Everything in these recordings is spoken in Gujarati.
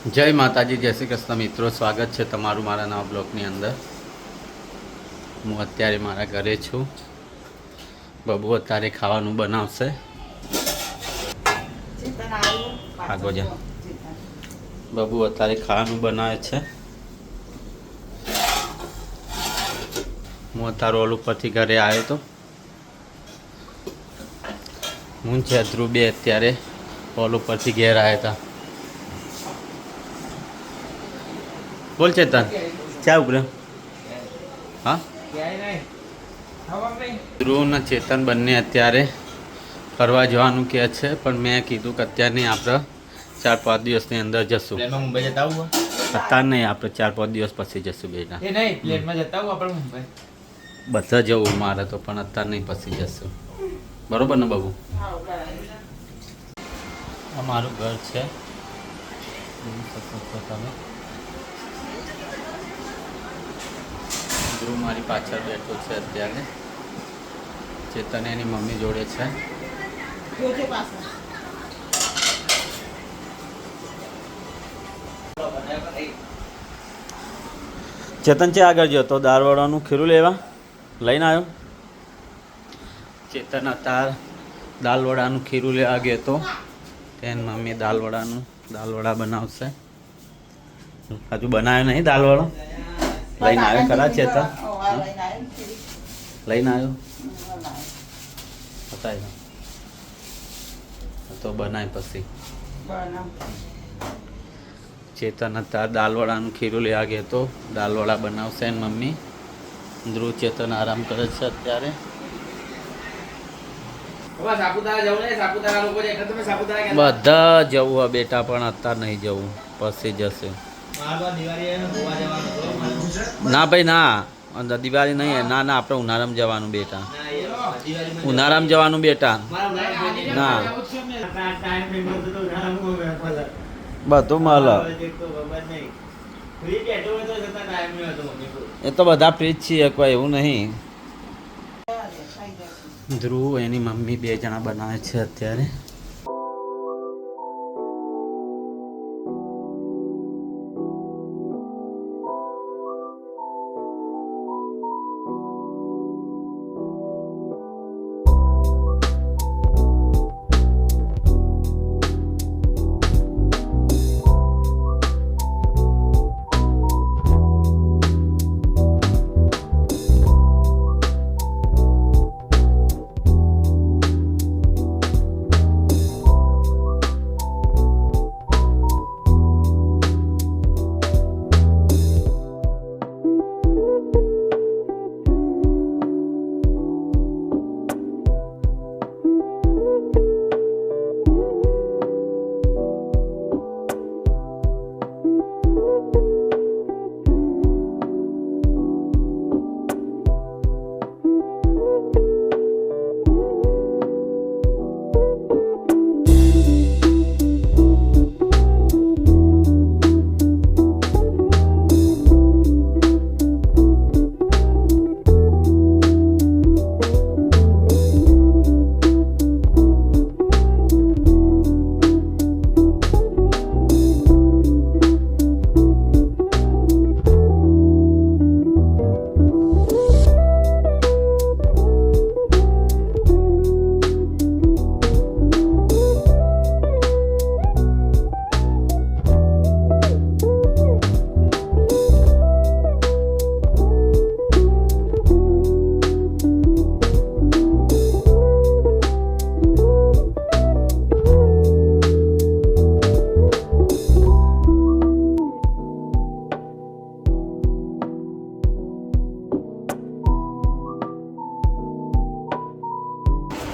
જય માતાજી, જય શ્રી કૃષ્ણ મિત્રો, સ્વાગત છે તમારું મારા નવા બ્લોગની અંદર। હું અત્યારે મારા ઘરે છું। બબુ અત્યારે ખાવાનું બનાવશે। આગો જા, બબુ અત્યારે ખાવાનું બનાવે છે। હું અત્યારે ઓલ ઉપરથી ઘરે આવ્યો તો। હું છે ધ્રુવ બે અત્યારે ઓલ ઉપરથી ઘેર આવ્યા હતા। बोल चेतन क्या उभरे हाँ ધ્રુવ ને ચેતન બંને અત્યારે ફરવા જવાનું કહે છે, પણ મેં કીધું કે અત્યારે નહીં, આપણે 4-5 દિવસની અંદર જશું। મુંબઈ જતા હું અત્યારે નહીં, આપણે 4-5 દિવસ પછી જશું બેટા। એ નહીં, પ્લેનમાં જતા હું આપણે મુંબઈ બધા જવું મારે તો, પણ અત્યારે નહીં, પછી જશું। બરોબર ને બાબુ? આ મારું ઘર છે, જોઈ શકો છો તમે। ધ્રુવ મારી પાછળ બેઠો છે અત્યારે। ચેતન એની મમ્મી જોડે છે। ચેતન છે આગળ જતો દાળવડાનું ખીરું લેવા લઈને આવ્યો। ચેતન અત્યારે દાળવડાનું ખીરું લેવા ગયો તો, તેની મમ્મી દાળવડા બનાવશે। હજુ બનાવ્યો નહીં દાળવડો? લઈને આવ્યો ખરા ચેતન? લઈને આવ્યો બતાવી તો બનાય પછી। ચેતન અત્યારે દાળવડાનું ખીરું લેવા ગયો તો, દાળવડા બનાવશે ને મમ્મી। ધ્રુવ ચેતન આરામ કરે છે અત્યારે। બધા જવું હોય બેટા, પણ અત્યારે નહીં જવું, પછી જશે। ના ભાઈ ના, દિવાળી નહીં, ના ના, આપણે ઉનાળામાં જવાનું બેટા, ઉનાળામાં જવાનું બેટા। ના બધું મળે, એ તો બધા ફ્રી જ છીએ, કોઈ એવું નહીં। ધ્રુવ એની મમ્મી 2 જણા બનાવે છે અત્યારે।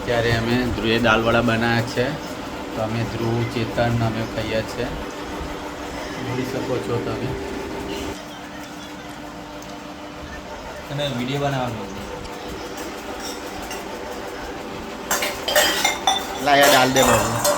ત્યારે અમે ધ્રુવે દાળવડા બનાવ્યા છે, તો અમે ધ્રુવ ચેતન અમે ખાઈએ છીએ, જોઈ શકો છો તમે। અને વિડીયો બનાવવાનો લાયા ડાલ દે બાબુ।